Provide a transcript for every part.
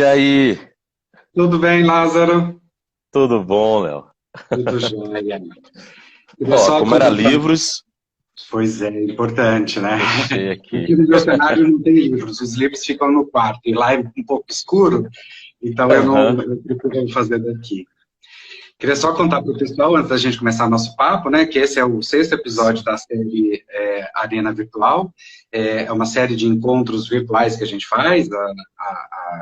aí? Tudo bem, Lázaro? Tudo bom, Léo? Tudo jóia. Queria Ó, só como era contar pra... livros, Pois é, importante, né? fechei aqui. Aqui no meu cenário não tem livros, os livros ficam no quarto, e lá é um pouco escuro, então Aham. eu prefiro fazer daqui. Queria só contar para o pessoal, antes da gente começar nosso papo, né, que esse é o sexto episódio da série Arena Virtual. É uma série de encontros virtuais que a gente faz,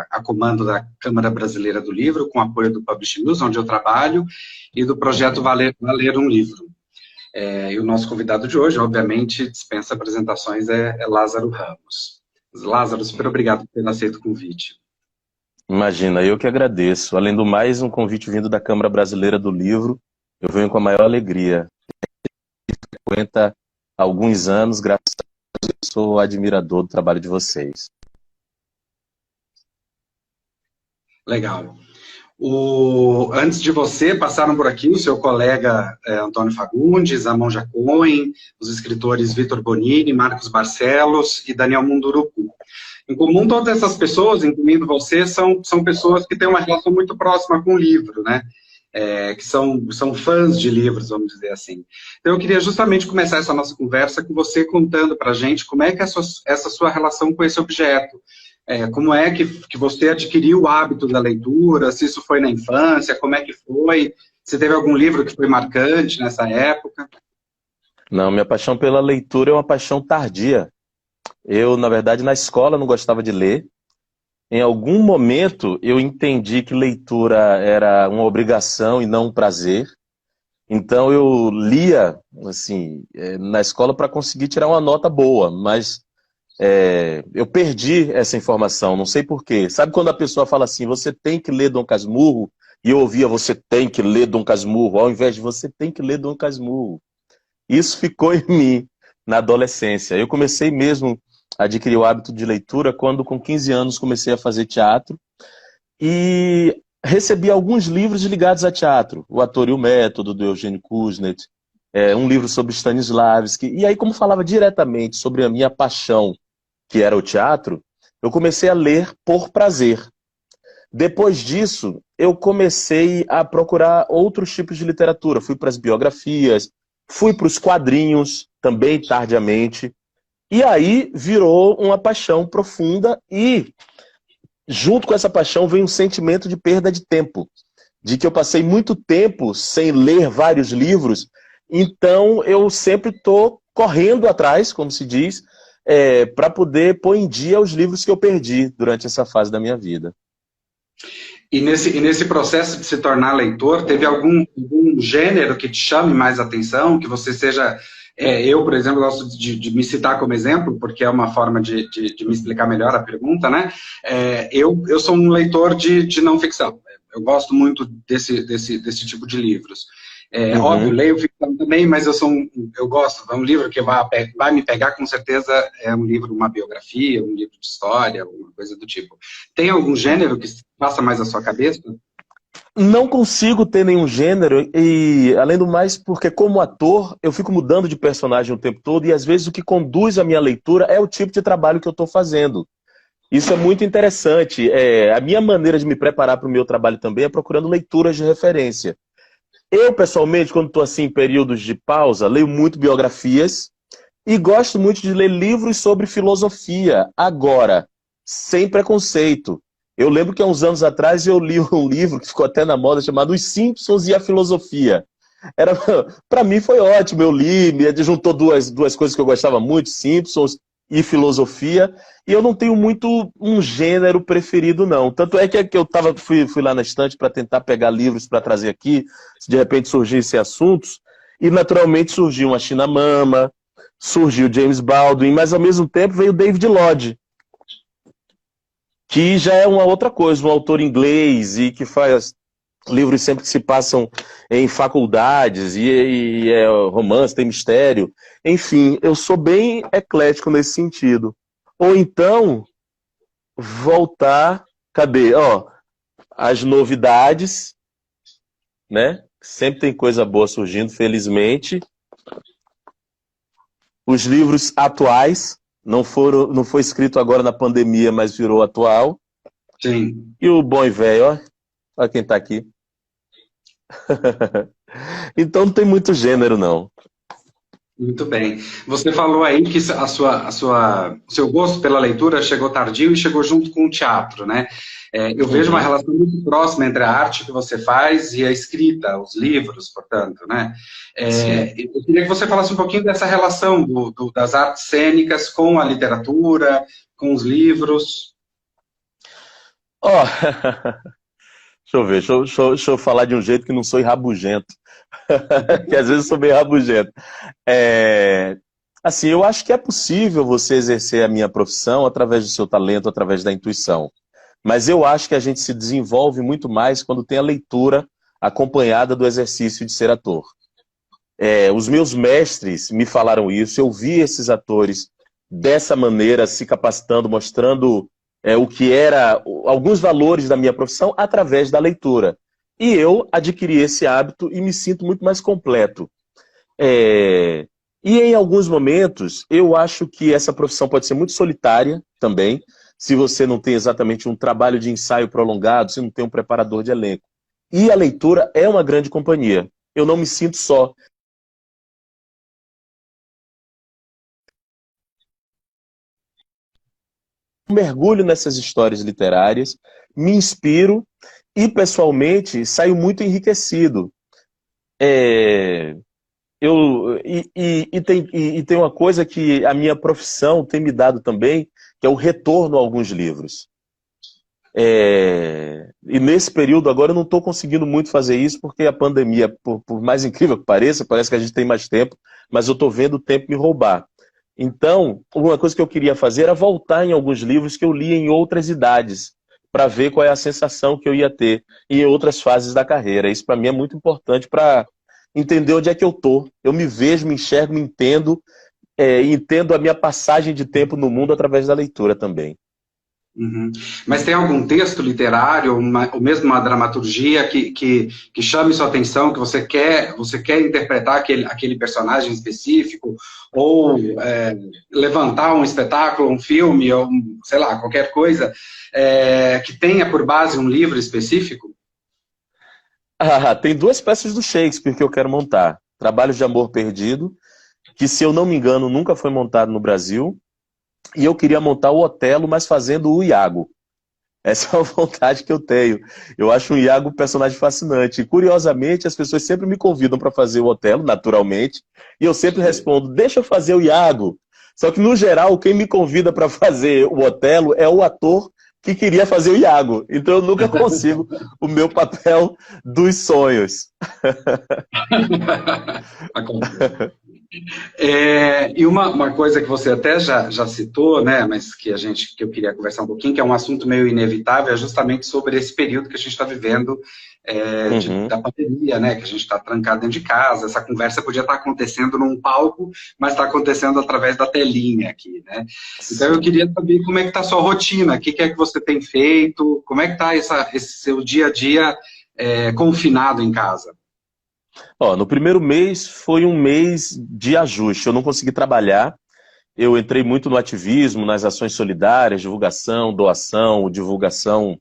a comando da Câmara Brasileira do Livro, com apoio do Publish News, onde eu trabalho, e do projeto Uhum. Valer um Livro. E o nosso convidado de hoje, obviamente, dispensa apresentações, é Lázaro Ramos. Lázaro, super obrigado por ter aceito o convite. Imagina, eu que agradeço. Além do mais, um convite vindo da Câmara Brasileira do Livro, eu venho com a maior alegria. Frequenta há alguns anos, graças a Deus, eu sou admirador do trabalho de vocês. Legal. Antes de você, passaram por aqui o seu colega Antônio Fagundes, Amon Jacóin, os escritores Vitor Bonini, Marcos Barcelos e Daniel Munduruku. Em comum, todas essas pessoas, incluindo você, são pessoas que têm uma relação muito próxima com o livro, né? Que são fãs de livros, vamos dizer assim. Então, eu queria justamente começar essa nossa conversa com você contando para a gente como é que é essa sua relação com esse objeto. Como é que você adquiriu o hábito da leitura, se isso foi na infância, como é que foi, se teve algum livro que foi marcante nessa época? Não, minha paixão pela leitura é uma paixão tardia. Eu, na verdade, na escola não gostava de ler. Em algum momento eu entendi que leitura era uma obrigação e não um prazer. Então eu lia, assim, na escola para conseguir tirar uma nota boa, mas eu perdi essa informação, não sei por quê. Sabe quando a pessoa fala assim, você tem que ler Dom Casmurro, e eu ouvia, você tem que ler Dom Casmurro, ao invés de você tem que ler Dom Casmurro. Isso ficou em mim na adolescência. Eu comecei mesmo a adquirir o hábito de leitura quando, com 15 anos, comecei a fazer teatro e recebi alguns livros ligados a teatro. O Ator e o Método, do Eugênio Kuznet, um livro sobre Stanislavski. E aí, como falava diretamente sobre a minha paixão, que era o teatro, eu comecei a ler por prazer. Depois disso, eu comecei a procurar outros tipos de literatura. Fui para as biografias, fui para os quadrinhos, também tardiamente. E aí virou uma paixão profunda e, junto com essa paixão, vem um sentimento de perda de tempo. De que eu passei muito tempo sem ler vários livros, então eu sempre estou correndo atrás, como se diz, para poder pôr em dia os livros que eu perdi durante essa fase da minha vida. E nesse processo de se tornar leitor, teve algum gênero que te chame mais atenção, que você seja... eu, por exemplo, gosto de me citar como exemplo, porque é uma forma de me explicar melhor a pergunta, né? Eu sou um leitor de não ficção. Eu gosto muito desse tipo de livros. Óbvio, Uhum. leio ficção também, mas eu gosto. É um livro que vai me pegar, com certeza, é um livro, uma biografia, um livro de história, alguma coisa do tipo. Tem algum gênero que passa mais a sua cabeça? Não consigo ter nenhum gênero e, além do mais, porque como ator, eu fico mudando de personagem o tempo todo e, às vezes, o que conduz a minha leitura é o tipo de trabalho que eu estou fazendo. Isso é muito interessante. A minha maneira de me preparar para o meu trabalho também é procurando leituras de referência. Eu, pessoalmente, quando estou assim em períodos de pausa, leio muito biografias e gosto muito de ler livros sobre filosofia, agora, sem preconceito. Eu lembro que há uns anos atrás eu li um livro que ficou até na moda, chamado Os Simpsons e a Filosofia. Para mim foi ótimo, eu li, me juntou duas coisas que eu gostava muito, Simpsons e filosofia, e eu não tenho muito um gênero preferido, não. Tanto é que eu fui lá na estante para tentar pegar livros para trazer aqui, se de repente surgissem assuntos, e naturalmente surgiu uma Chimamanda, surgiu James Baldwin, mas ao mesmo tempo veio David Lodge, que já é uma outra coisa, um autor inglês e que faz livros sempre que se passam em faculdades, e é romance, tem mistério. Enfim, eu sou bem eclético nesse sentido. Ou então, voltar, cadê? Ó, as novidades, né? Sempre tem coisa boa surgindo, felizmente. Os livros atuais, não foi escrito agora na pandemia, mas virou atual. Sim. E o bom e velho, ó, olha quem tá aqui. Então não tem muito gênero, não. Muito bem. Você falou aí que o seu gosto pela leitura chegou tardio e chegou junto com o teatro, né? Eu vejo uma Uhum. relação muito próxima entre a arte que você faz e a escrita, os livros, portanto, né? Sim. Eu queria que você falasse um pouquinho dessa relação das artes cênicas com a literatura, com os livros. Ó, deixa eu ver, deixa eu falar de um jeito que não sou rabugento. Que às vezes eu sou meio rabugento. É, assim, eu acho que é possível você exercer a minha profissão através do seu talento, através da intuição. Mas eu acho que a gente se desenvolve muito mais quando tem a leitura acompanhada do exercício de ser ator. Os meus mestres me falaram isso, eu vi esses atores dessa maneira, se capacitando, mostrando o que era, alguns valores da minha profissão através da leitura. E eu adquiri esse hábito e me sinto muito mais completo. É, E em alguns momentos, eu acho que essa profissão pode ser muito solitária também, se você não tem exatamente um trabalho de ensaio prolongado, se não tem um preparador de elenco. E a leitura é uma grande companhia. Eu não me sinto só. Mergulho nessas histórias literárias, me inspiro e, pessoalmente, saio muito enriquecido. É, tem uma coisa que a minha profissão tem me dado também, que é o retorno a alguns livros. E nesse período agora eu não estou conseguindo muito fazer isso, porque a pandemia, por mais incrível que pareça, parece que a gente tem mais tempo, mas eu estou vendo o tempo me roubar. Então, uma coisa que eu queria fazer era voltar em alguns livros que eu li em outras idades, para ver qual é a sensação que eu ia ter em outras fases da carreira. Isso para mim é muito importante para entender onde é que eu estou. Eu me vejo, me enxergo, me entendo, entendo a minha passagem de tempo no mundo através da leitura também. Uhum. Mas tem algum texto literário, ou mesmo uma dramaturgia que chame sua atenção, que você quer interpretar aquele personagem específico, ou levantar um espetáculo, um filme, ou sei lá, qualquer coisa, que tenha por base um livro específico? Tem duas peças do Shakespeare que eu quero montar. Trabalhos de Amor Perdido, que, se eu não me engano, nunca foi montado no Brasil. E eu queria montar o Otelo, mas fazendo o Iago. Essa é uma vontade que eu tenho. Eu acho o Iago um personagem fascinante. E, curiosamente, as pessoas sempre me convidam para fazer o Otelo, naturalmente. E eu sempre respondo, deixa eu fazer o Iago. Só que, no geral, quem me convida para fazer o Otelo é o ator que queria fazer o Iago. Então eu nunca consigo o meu papel dos sonhos. E uma coisa que você até já citou, né, mas que eu queria conversar um pouquinho, que é um assunto meio inevitável, é justamente sobre esse período que a gente está vivendo da pandemia, né, que a gente está trancado dentro de casa. Essa conversa podia estar acontecendo num palco, mas está acontecendo através da telinha aqui, né? Então eu queria saber como é que está a sua rotina, o que é que você tem feito, como é que está esse seu dia a dia confinado em casa? No primeiro mês foi um mês de ajuste. Eu não consegui trabalhar. Eu entrei muito no ativismo, nas ações solidárias, divulgação, doação, divulgação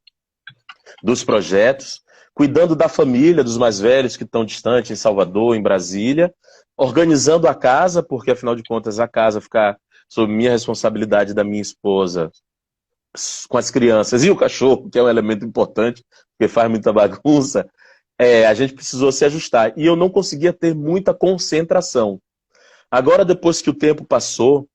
dos projetos, cuidando da família, dos mais velhos que estão distantes, em Salvador, em Brasília, organizando a casa, porque, afinal de contas, a casa fica sob minha responsabilidade e da minha esposa, com as crianças e o cachorro, que é um elemento importante, porque faz muita bagunça. A gente precisou se ajustar. E eu não conseguia ter muita concentração. Agora, depois que o tempo passou,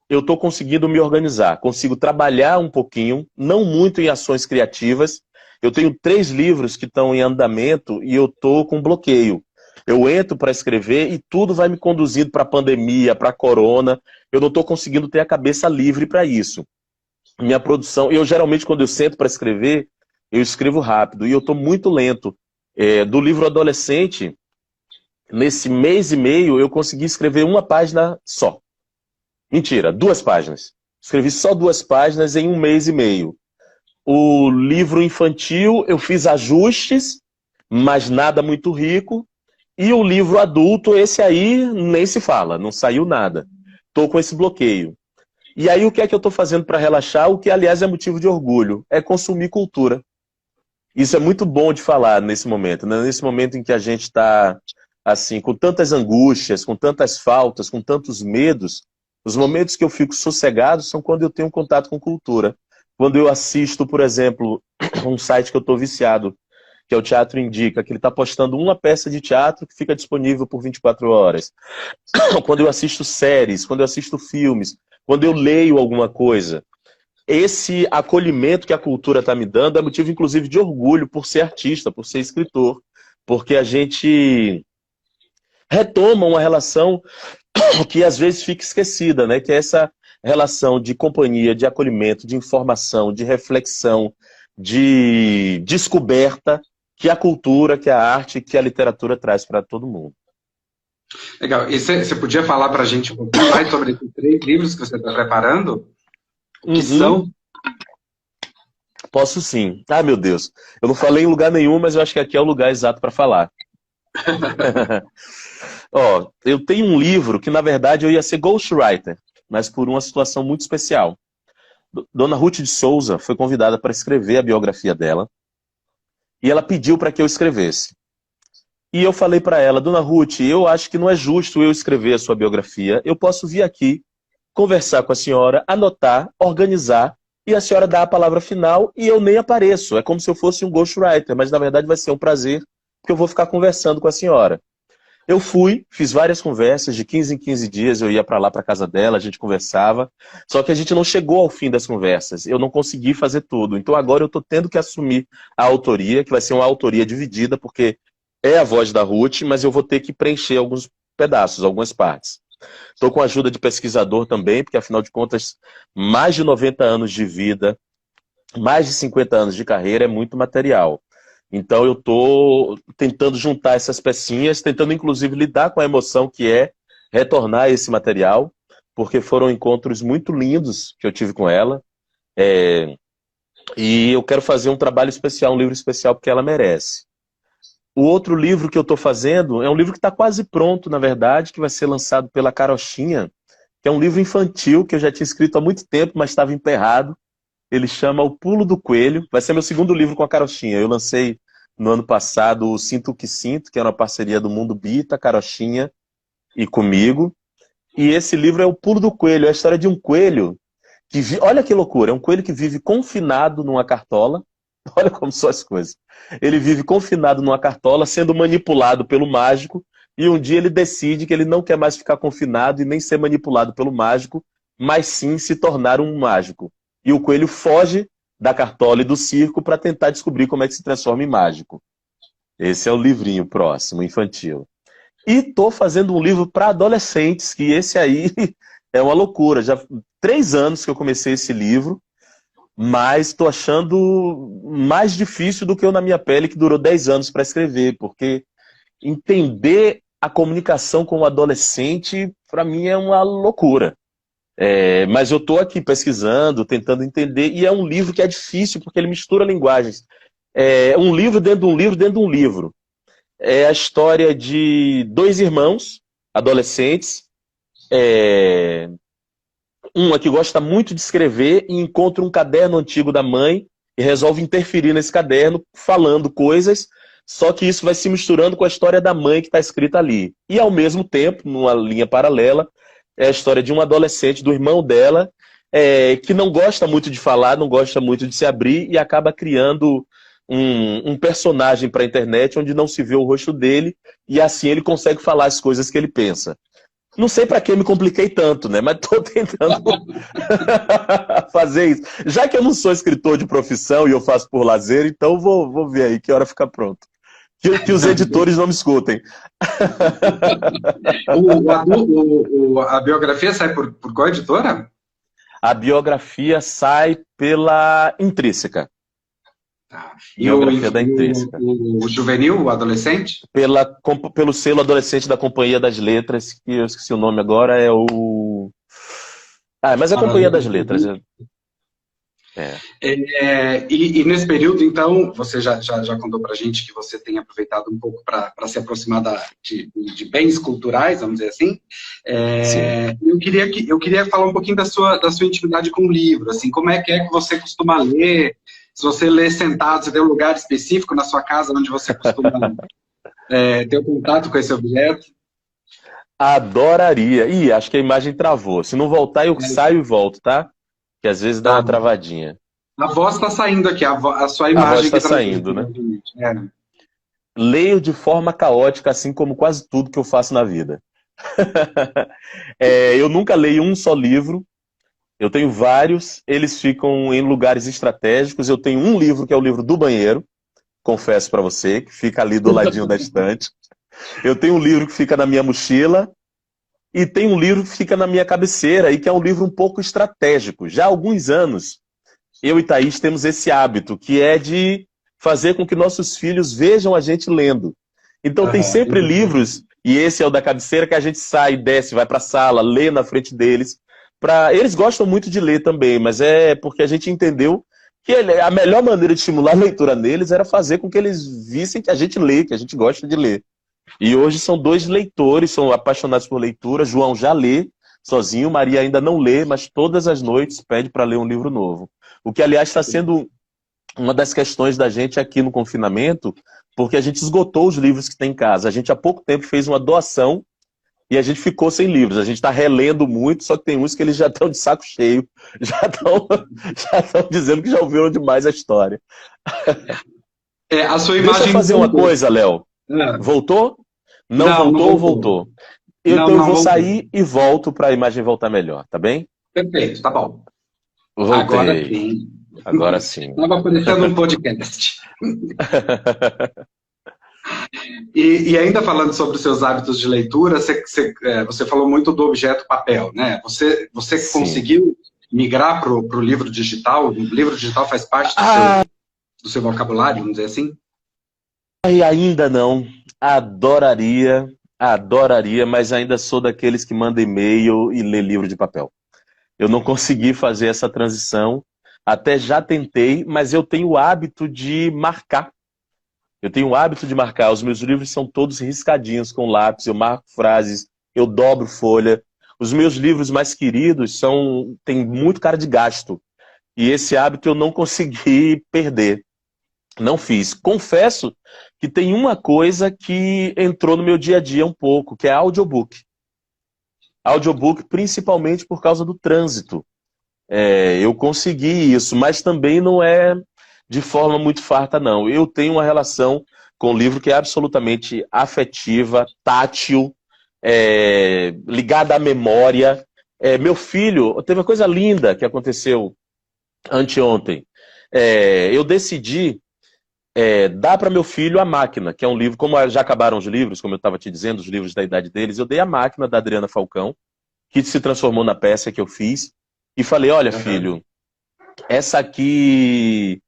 eu estou conseguindo me organizar. Consigo trabalhar um pouquinho, não muito em ações criativas. Eu tenho 3 livros que estão em andamento e eu estou com bloqueio. Eu entro para escrever e tudo vai me conduzindo para a pandemia, para a corona. Eu não estou conseguindo ter a cabeça livre para isso. Minha produção, eu geralmente, quando eu sento para escrever, eu escrevo rápido e eu estou muito lento. Do livro adolescente, nesse mês e meio, eu consegui escrever uma página só. Mentira, 2 páginas. Escrevi só 2 páginas em um mês e meio. O livro infantil, eu fiz ajustes, mas nada muito rico. E o livro adulto, esse aí nem se fala, não saiu nada. Estou com esse bloqueio. E aí o que é que eu estou fazendo para relaxar? O que, aliás, é motivo de orgulho, é consumir cultura. Isso é muito bom de falar nesse momento, né? Nesse momento em que a gente está assim, com tantas angústias, com tantas faltas, com tantos medos, os momentos que eu fico sossegado são quando eu tenho contato com cultura. Quando eu assisto, por exemplo, um site que eu estou viciado, que é o Teatro Indica, que ele está postando uma peça de teatro que fica disponível por 24 horas. Quando eu assisto séries, quando eu assisto filmes, quando eu leio alguma coisa. Esse acolhimento que a cultura está me dando é motivo, inclusive, de orgulho por ser artista, por ser escritor, porque a gente retoma uma relação que às vezes fica esquecida, né? Que é essa relação de companhia, de acolhimento, de informação, de reflexão, de descoberta que a cultura, que a arte, que a literatura traz para todo mundo. Legal. E você podia falar para a gente um pouquinho mais sobre esses 3 livros que você está preparando? O que são? Posso sim. Ah, meu Deus. Eu não falei em lugar nenhum, mas eu acho que aqui é o lugar exato para falar. Ó, eu tenho um livro que, na verdade, eu ia ser ghostwriter, mas por uma situação muito especial. Dona Ruth de Souza foi convidada para escrever a biografia dela e ela pediu para que eu escrevesse. E eu falei para ela, Dona Ruth, eu acho que não é justo eu escrever a sua biografia, eu posso vir aqui, conversar com a senhora, anotar, organizar, e a senhora dá a palavra final e eu nem apareço. É como se eu fosse um ghostwriter, mas na verdade vai ser um prazer, porque eu vou ficar conversando com a senhora. Eu fui, fiz várias conversas, de 15 em 15 dias eu ia para lá, para casa dela, a gente conversava, só que a gente não chegou ao fim das conversas, eu não consegui fazer tudo. Então agora eu estou tendo que assumir a autoria, que vai ser uma autoria dividida, porque é a voz da Ruth, mas eu vou ter que preencher alguns pedaços, algumas partes. Estou com a ajuda de pesquisador também, porque afinal de contas, mais de 90 anos de vida, mais de 50 anos de carreira é muito material. Então eu estou tentando juntar essas pecinhas, tentando inclusive lidar com a emoção que é retornar esse material, porque foram encontros muito lindos que eu tive com ela. E eu quero fazer um trabalho especial, um livro especial, porque ela merece. O outro livro que eu estou fazendo é um livro que está quase pronto, na verdade, que vai ser lançado pela Carochinha, que é um livro infantil que eu já tinha escrito há muito tempo, mas estava emperrado. Ele chama O Pulo do Coelho. Vai ser meu segundo livro com a Carochinha. Eu lancei no ano passado o Sinto o que Sinto, que é uma parceria do Mundo Bita, Carochinha e comigo. E esse livro é O Pulo do Coelho. É a história de um coelho que... Olha que loucura. É um coelho que vive confinado numa cartola. Olha como são as coisas. Ele vive confinado numa cartola, sendo manipulado pelo mágico, e um dia ele decide que ele não quer mais ficar confinado e nem ser manipulado pelo mágico, mas sim se tornar um mágico. E o coelho foge da cartola e do circo para tentar descobrir como é que se transforma em mágico. Esse é o livrinho próximo, infantil. E estou fazendo um livro para adolescentes, que esse aí é uma loucura. Já 3 anos que eu comecei esse livro, mas estou achando mais difícil do que eu na minha pele, que durou 10 anos para escrever, porque entender a comunicação com o adolescente, para mim, é uma loucura. Mas eu estou aqui pesquisando, tentando entender, e é um livro que é difícil, porque ele mistura linguagens. É um livro dentro de um livro dentro de um livro. É a história de 2 irmãos, adolescentes, uma que gosta muito de escrever e encontra um caderno antigo da mãe e resolve interferir nesse caderno, falando coisas, só que isso vai se misturando com a história da mãe que está escrita ali. E ao mesmo tempo, numa linha paralela, é a história de um adolescente, do irmão dela, que não gosta muito de falar, não gosta muito de se abrir e acaba criando um personagem para a internet onde não se vê o rosto dele e assim ele consegue falar as coisas que ele pensa. Não sei para que eu me compliquei tanto, né? Mas estou tentando fazer isso. Já que eu não sou escritor de profissão e eu faço por lazer, então vou ver aí que hora fica pronto. Que os editores não me escutem. A biografia sai por qual editora? A biografia sai pela Intrínseca. Biografia da Intrínseca. O juvenil, o adolescente? Pelo selo adolescente da Companhia das Letras, que eu esqueci o nome agora, é o... mas é a Companhia das Letras. É. E nesse período, então, você já contou para a gente que você tem aproveitado um pouco para se aproximar de bens culturais, vamos dizer assim. Sim. Eu queria falar um pouquinho da sua intimidade com o livro, assim, como é que você costuma ler? Se você lê sentado, você tem um lugar específico na sua casa onde você costuma ter um contato com esse objeto? Adoraria. Ih, acho que a imagem travou. Se não voltar, eu saio e volto, tá? Que às vezes dá Tá. uma travadinha. A voz está saindo aqui, a sua A voz imagem está que travou, saindo, né? provavelmente. Leio de forma caótica, assim como quase tudo que eu faço na vida. Eu nunca leio um só livro. Eu tenho vários. Eles ficam em lugares estratégicos. Eu tenho um livro que é o livro do banheiro, confesso para você, que fica ali do ladinho da estante. Eu tenho um livro que fica na minha mochila. E tem um livro que fica na minha cabeceira e que é um livro um pouco estratégico. Já há alguns anos, eu e Thaís temos esse hábito, que é de fazer com que nossos filhos vejam a gente lendo. Então tem sempre livros, e esse é o da cabeceira, que a gente sai, desce, vai para a sala, lê na frente deles. Eles gostam muito de ler também, mas é porque a gente entendeu que a melhor maneira de estimular a leitura neles era fazer com que eles vissem que a gente lê, que a gente gosta de ler. E hoje são dois leitores, são apaixonados por leitura. João já lê sozinho, Maria ainda não lê, mas todas as noites pede para ler um livro novo. O que, aliás, está sendo uma das questões da gente aqui no confinamento, porque a gente esgotou os livros que tem em casa. A gente há pouco tempo fez uma doação e a gente ficou sem livros. A gente está relendo muito, só que tem uns que eles já estão de saco cheio, já estão dizendo que já ouviram demais a história. A sua Deixa eu imagem fazer uma coisa, Léo. Ah. Voltou? Não, Não, voltou não ou voltou. voltou? Não, Então eu não vou voltou. sair e volto para a imagem voltar melhor, tá bem? Perfeito, tá bom. Agora Voltei. sim. Agora sim. Estava aparecendo um podcast. E ainda falando sobre os seus hábitos de leitura, você falou muito do objeto papel, né? Você Sim. conseguiu migrar para o livro digital? O livro digital faz parte do seu vocabulário, vamos dizer assim? Ainda não. Adoraria, mas ainda sou daqueles que manda e-mail e lê livro de papel. Eu não consegui fazer essa transição. Até já tentei, mas eu tenho o hábito de marcar. Eu tenho o hábito de marcar. Os meus livros são todos riscadinhos com lápis. Eu marco frases, eu dobro folha. Os meus livros mais queridos têm muito cara de gasto. E esse hábito eu não consegui perder. Não fiz. Confesso que tem uma coisa que entrou no meu dia a dia um pouco, que é audiobook. Audiobook principalmente por causa do trânsito. Eu consegui isso, mas também não é de forma muito farta, não. Eu tenho uma relação com o livro que é absolutamente afetiva, tátil, ligada à memória. Meu filho, teve uma coisa linda que aconteceu anteontem. Eu decidi dar para meu filho A Máquina, que é um livro, como já acabaram os livros, como eu estava te dizendo, os livros da idade deles, eu dei A Máquina, da Adriana Falcão, que se transformou na peça que eu fiz, e falei, olha, filho, esse aqui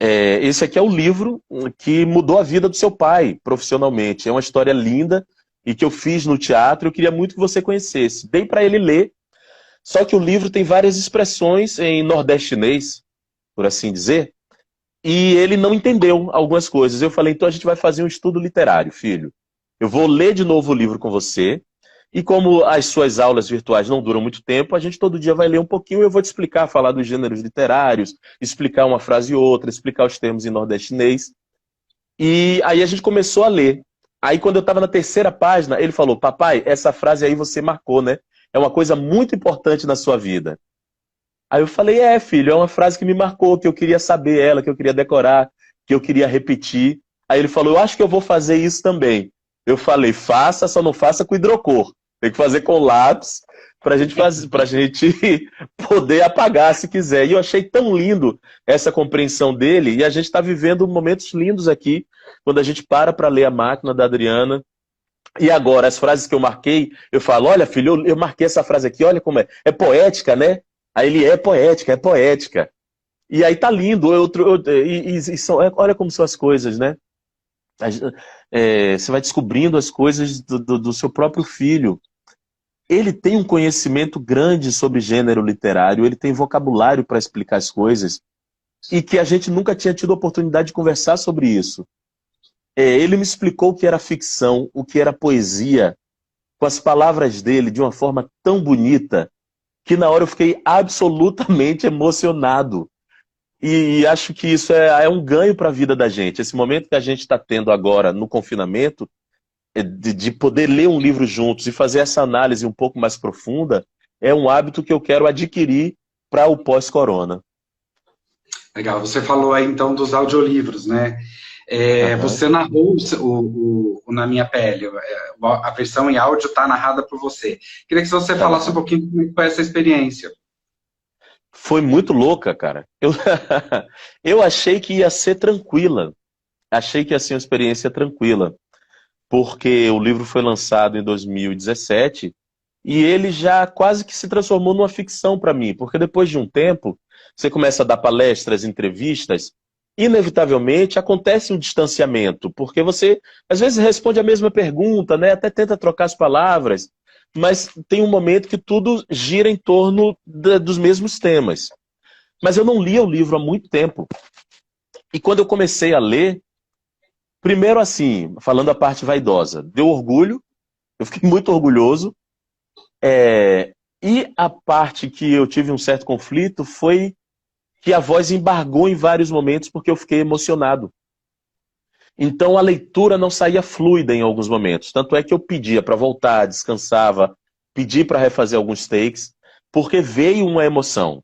é o livro que mudou a vida do seu pai, profissionalmente. É uma história linda, e que eu fiz no teatro, eu queria muito que você conhecesse. Dei para ele ler, só que o livro tem várias expressões em nordestinês, por assim dizer, e ele não entendeu algumas coisas. Eu falei, então a gente vai fazer um estudo literário, filho. Eu vou ler de novo o livro com você, e como as suas aulas virtuais não duram muito tempo, a gente todo dia vai ler um pouquinho, eu vou te explicar, falar dos gêneros literários, explicar uma frase e outra, explicar os termos em nordestinês. E aí a gente começou a ler. Aí quando eu estava na terceira página, ele falou, papai, essa frase aí você marcou, né? É uma coisa muito importante na sua vida. Aí eu falei, filho, é uma frase que me marcou, que eu queria saber ela, que eu queria decorar, que eu queria repetir. Aí ele falou, eu acho que eu vou fazer isso também. Eu falei, faça, só não faça com hidrocor. Tem que fazer com lápis pra gente poder apagar se quiser. E eu achei tão lindo essa compreensão dele, e a gente está vivendo momentos lindos aqui, quando a gente para ler A Máquina, da Adriana. E agora, as frases que eu marquei, eu falo, olha, filho, eu marquei essa frase aqui, olha como é. É poética, né? Aí ele, é poética, é poética. E aí tá lindo. Olha como são as coisas, né? Você vai descobrindo as coisas do seu próprio filho. ele tem um conhecimento grande sobre gênero literário, ele tem vocabulário para explicar as coisas, e que a gente nunca tinha tido a oportunidade de conversar sobre isso. Ele me explicou o que era ficção, o que era poesia, com as palavras dele, de uma forma tão bonita, que na hora eu fiquei absolutamente emocionado. E acho que isso é um ganho para a vida da gente. Esse momento que a gente está tendo agora no confinamento, de poder ler um livro juntos e fazer essa análise um pouco mais profunda, é um hábito que eu quero adquirir para o pós-corona. Legal, você falou aí então dos audiolivros, né? Você narrou Na Minha Pele, a versão em áudio está narrada por você. Queria que você falasse um pouquinho como foi essa experiência. Foi muito louca, cara. Eu achei que ia ser tranquila. Achei que ia ser uma experiência tranquila. Porque o livro foi lançado em 2017 e ele já quase que se transformou numa ficção para mim. Porque depois de um tempo, você começa a dar palestras, entrevistas, inevitavelmente acontece um distanciamento. Porque você, às vezes, responde a mesma pergunta, né? Até tenta trocar as palavras, mas tem um momento que tudo gira em torno dos mesmos temas. Mas eu não lia o livro há muito tempo. E quando eu comecei a ler, primeiro assim, falando a parte vaidosa, deu orgulho, eu fiquei muito orgulhoso, e a parte que eu tive um certo conflito foi que a voz embargou em vários momentos porque eu fiquei emocionado. Então a leitura não saía fluida em alguns momentos, tanto é que eu pedia para voltar, descansava, pedi para refazer alguns takes, porque veio uma emoção.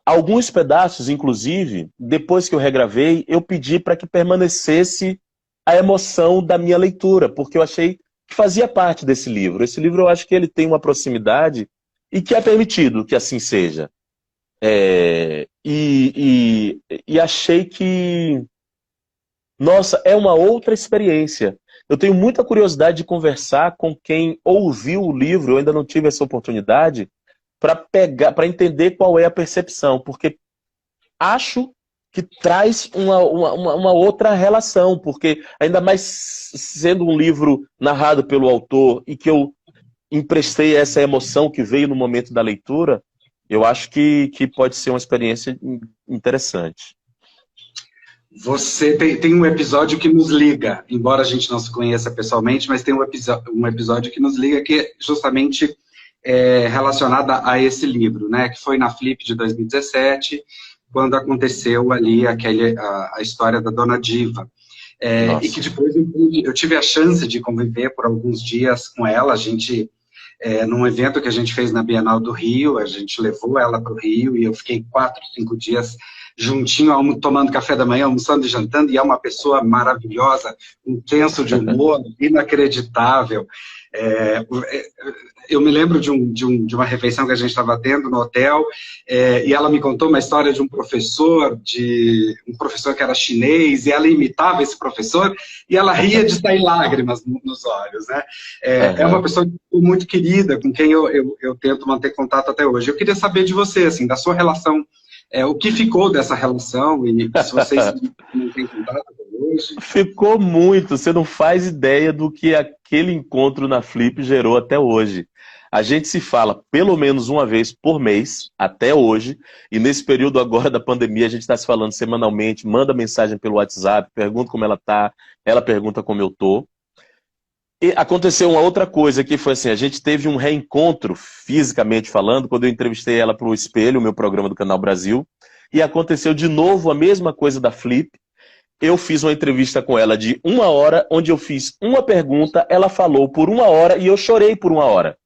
Alguns pedaços, inclusive, depois que eu regravei, eu pedi para que permanecesse a emoção da minha leitura, porque eu achei que fazia parte desse livro. Esse livro eu acho que ele tem uma proximidade e que é permitido que assim seja. E achei que, nossa, é uma outra experiência. Eu tenho muita curiosidade de conversar com quem ouviu o livro, eu ainda não tive essa oportunidade, para entender qual é a percepção, porque acho que traz uma outra relação, porque ainda mais sendo um livro narrado pelo autor e que eu emprestei essa emoção que veio no momento da leitura, eu acho que pode ser uma experiência interessante. Você tem um episódio que nos liga, embora a gente não se conheça pessoalmente, mas tem um episódio que nos liga que é justamente relacionado a esse livro, né? Que foi na Flip de 2017, quando aconteceu ali a história da Dona Diva. E que depois eu tive a chance de conviver por alguns dias com ela. A gente, num evento que a gente fez na Bienal do Rio, a gente levou ela para o Rio e eu fiquei 4, 5 dias juntinho, tomando café da manhã, almoçando e jantando, e é uma pessoa maravilhosa, um senso de humor inacreditável. Eu me lembro de uma refeição que a gente estava tendo no hotel, e ela me contou uma história de um professor que era chinês, e ela imitava esse professor, e ela ria de sair lágrimas nos olhos, né? É uma pessoa muito querida, com quem eu tento manter contato até hoje. Eu queria saber de você, assim, da sua relação, o que ficou dessa relação, e se vocês não têm contato até hoje. Ficou muito, você não faz ideia do que aquele encontro na Flip gerou até hoje. A gente se fala pelo menos uma vez por mês, até hoje, e nesse período agora da pandemia a gente está se falando semanalmente, manda mensagem pelo WhatsApp, pergunta como ela está, ela pergunta como eu estou. E aconteceu uma outra coisa que foi assim, a gente teve um reencontro, fisicamente falando, quando eu entrevistei ela para o Espelho, o meu programa do Canal Brasil, e aconteceu de novo a mesma coisa da Flip. Eu fiz uma entrevista com ela de 1 hora, onde eu fiz uma pergunta, ela falou por 1 hora e eu chorei por 1 hora.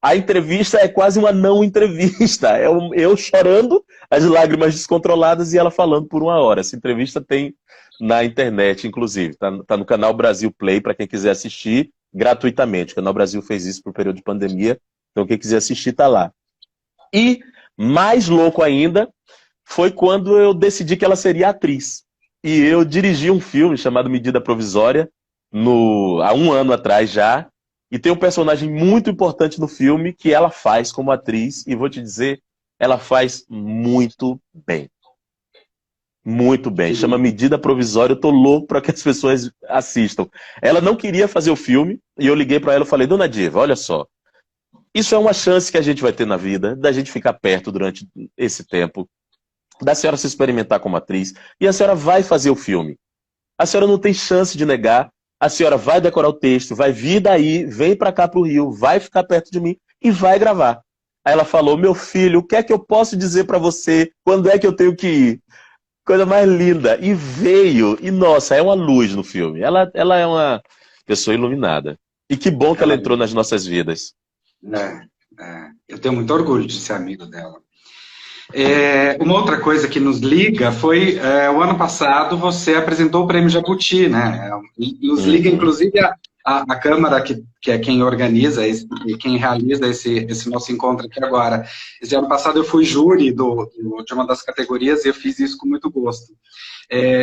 A entrevista é quase uma não entrevista, é eu chorando, as lágrimas descontroladas e ela falando por 1 hora. Essa entrevista tem na internet, inclusive, tá no Canal Brasil Play, para quem quiser assistir gratuitamente. O Canal Brasil fez isso pro período de pandemia, então quem quiser assistir tá lá. E, mais louco ainda, foi quando eu decidi que ela seria atriz. E eu dirigi um filme chamado Medida Provisória, há 1 ano atrás já, e tem um personagem muito importante no filme que ela faz como atriz, e vou te dizer, ela faz muito bem. Muito bem. Chama Medida Provisória, eu tô louco para que as pessoas assistam. Ela não queria fazer o filme, e eu liguei para ela e falei, Dona Diva, olha só, Isso é uma chance que a gente vai ter na vida, da gente ficar perto durante esse tempo, da senhora se experimentar como atriz, e a senhora vai fazer o filme. A senhora não tem chance de negar, a senhora vai decorar o texto, vai vir daí, vem pra cá pro Rio, vai ficar perto de mim e vai gravar. Aí ela falou, meu filho, o que é que eu posso dizer pra você? Quando é que eu tenho que ir? Coisa mais linda. E veio, e nossa, é uma luz no filme. Ela é uma pessoa iluminada. E que bom que ela entrou nas nossas vidas. Eu tenho muito orgulho de ser amigo dela. Uma outra coisa que nos liga foi, o ano passado, você apresentou o Prêmio Jabuti, né? Nos liga, inclusive, a Câmara, que é quem organiza e quem realiza esse nosso encontro aqui agora. Esse ano passado eu fui júri de uma das categorias e eu fiz isso com muito gosto.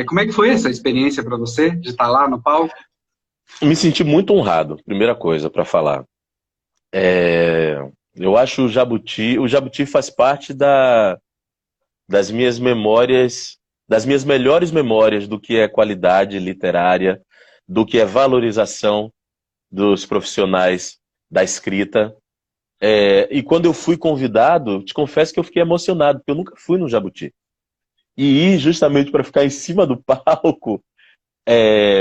Como é que foi essa experiência para você, de estar lá no palco? Me senti muito honrado, primeira coisa para falar. Eu acho o Jabuti faz parte das minhas memórias, das minhas melhores memórias do que é qualidade literária, do que é valorização dos profissionais da escrita. E quando eu fui convidado, te confesso que eu fiquei emocionado, porque eu nunca fui no Jabuti. E ir justamente para ficar em cima do palco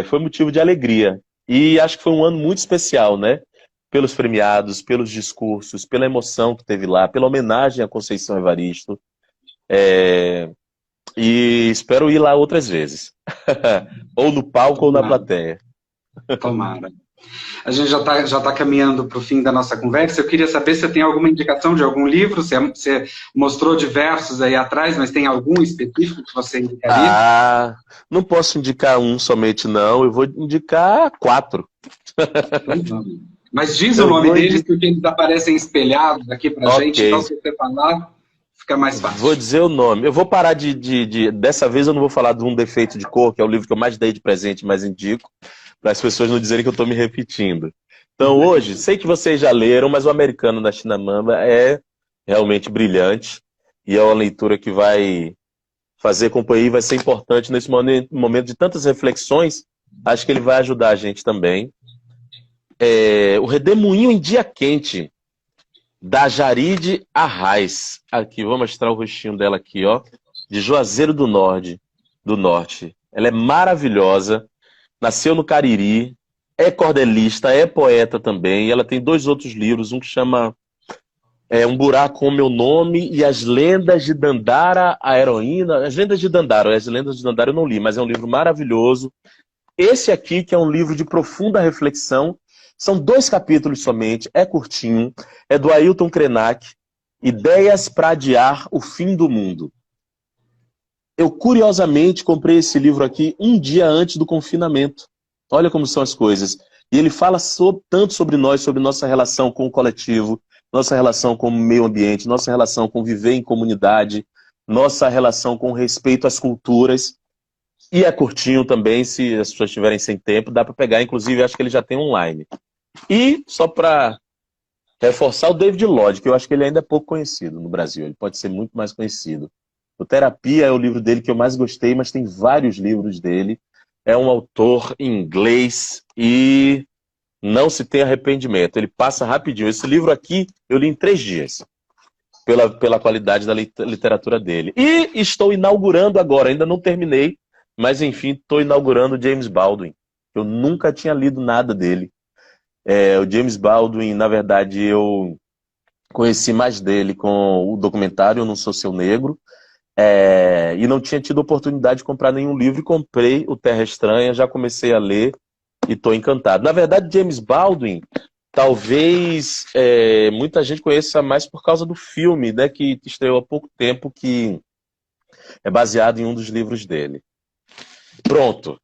foi motivo de alegria. E acho que foi um ano muito especial, né? Pelos premiados, pelos discursos, pela emoção que teve lá, pela homenagem à Conceição Evaristo. E espero ir lá outras vezes. Ou no palco ou na plateia. Tomara. A gente já tá caminhando para o fim da nossa conversa. Eu queria saber se você tem alguma indicação de algum livro. Você mostrou diversos aí atrás, mas tem algum específico que você indicaria? Não posso indicar um somente, não. Eu vou indicar 4. Mas diz o nome deles, porque eles aparecem espelhados aqui pra gente. Então, se você falar, fica mais fácil. Vou dizer o nome. Eu vou parar dessa vez eu não vou falar de Um Defeito de Cor, que é o livro que eu mais dei de presente, mas indico, para as pessoas não dizerem que eu estou me repetindo. Então, hoje, sei que vocês já leram, mas O Americano da Chimamanda é realmente brilhante. E é uma leitura que vai fazer companhia e vai ser importante nesse momento de tantas reflexões. Acho que ele vai ajudar a gente também. O Redemoinho em Dia Quente, da Jaride Arraes. Aqui, vou mostrar o rostinho dela aqui, ó. De Juazeiro do Norte. Ela é maravilhosa. Nasceu no Cariri. É cordelista, é poeta também. E ela tem 2 outros livros. Um que chama Um Buraco com Meu Nome e As Lendas de Dandara, a Heroína. As Lendas de Dandara eu não li, mas é um livro maravilhoso. Esse aqui, que é um livro de profunda reflexão. São 2 capítulos somente, é curtinho, é do Ailton Krenak, Ideias para Adiar o Fim do Mundo. Eu, curiosamente, comprei esse livro aqui um dia antes do confinamento. Olha como são as coisas. E ele fala tanto sobre nós, sobre nossa relação com o coletivo, nossa relação com o meio ambiente, nossa relação com viver em comunidade, nossa relação com respeito às culturas. E é curtinho também, se as pessoas estiverem sem tempo, dá para pegar, inclusive acho que ele já tem online. E, só para reforçar, o David Lodge, que eu acho que ele ainda é pouco conhecido no Brasil, ele pode ser muito mais conhecido. O Terapia é o livro dele que eu mais gostei, mas tem vários livros dele. É um autor em inglês e não se tem arrependimento, ele passa rapidinho. Esse livro aqui eu li em 3 dias, pela qualidade da literatura dele. E estou inaugurando agora, ainda não terminei, mas enfim, estou inaugurando James Baldwin. Eu nunca tinha lido nada dele. O James Baldwin, na verdade, eu conheci mais dele com o documentário Eu Não Sou Seu Negro, e não tinha tido oportunidade de comprar nenhum livro, e comprei o Terra Estranha, já comecei a ler e estou encantado. Na verdade, James Baldwin, talvez muita gente conheça mais por causa do filme, né, que estreou há pouco tempo, que é baseado em um dos livros dele. Pronto.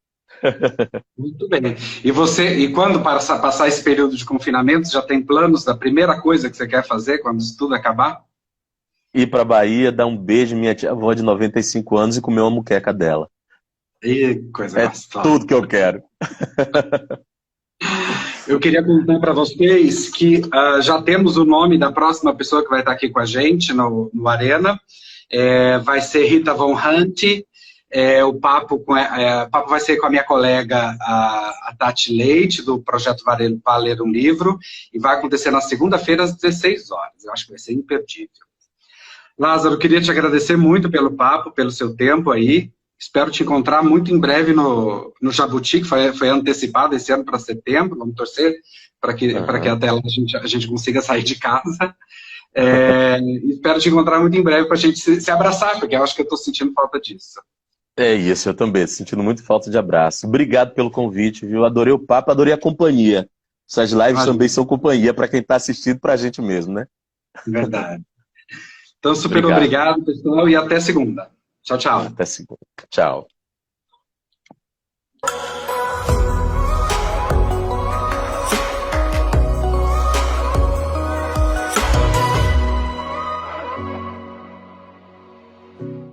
Muito bem. E quando passar esse período de confinamento, já tem planos da primeira coisa que você quer fazer quando isso tudo acabar? Ir para a Bahia, dar um beijo à minha tia-avó de 95 anos e comer uma muqueca dela. E coisa gostosa. Tudo que eu quero. Eu queria contar para vocês que já temos o nome da próxima pessoa que vai estar aqui com a gente no Arena. Vai ser Rita Von Hunt. O papo vai ser com a minha colega, a Tati Leite, do Projeto Vá Ler um Livro, e vai acontecer na segunda-feira, às 16 horas. Eu acho que vai ser imperdível. Lázaro, queria te agradecer muito pelo papo, pelo seu tempo aí. Espero te encontrar muito em breve no Jabuti, que foi antecipado esse ano para setembro. Vamos torcer para que até lá a gente consiga sair de casa. Espero te encontrar muito em breve para a gente se abraçar, porque eu acho que eu estou sentindo falta disso. É isso, eu também, sentindo muito falta de abraço. Obrigado pelo convite, viu? Adorei o papo, adorei a companhia. Suas lives também são companhia para quem está assistindo, para a gente mesmo, né? Verdade. Então, super obrigado, pessoal, e até segunda. Tchau, tchau. Até segunda. Tchau.